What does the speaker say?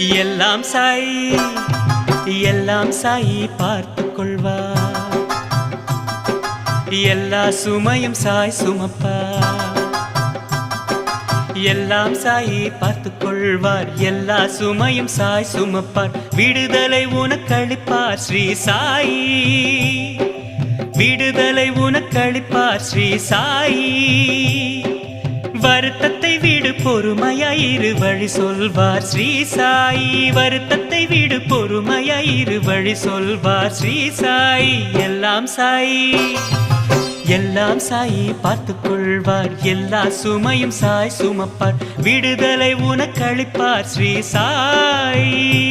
எல்லாம் சாய் எல்லாம் சாய் பார்த்துக் கொள்வார். எல்லா சுமையும் சாய் சுமப்பார். எல்லாம் சாய் பார்த்துக் கொள்வார். எல்லா சுமையும் சாய் சுமப்பார். விடுதலை உனக்களிப்பார் ஸ்ரீ சாய். விடுதலை உனக்களிப்பார் ஸ்ரீ சாய். வருத்தத்தை விடு பொறுமையாயிரு வழி சொல்வார் ஸ்ரீ சாய். வருத்தத்தை விடு பொறுமையாயிரு வழி சொல்வார் ஸ்ரீ சாய். எல்லாம் சாய் எல்லாம் சாய் பார்த்துக் கொள்வார். எல்லா சுமையும் சாய் சுமப்பார். விடுதலை உனக்களிப்பார் ஸ்ரீ சாய்.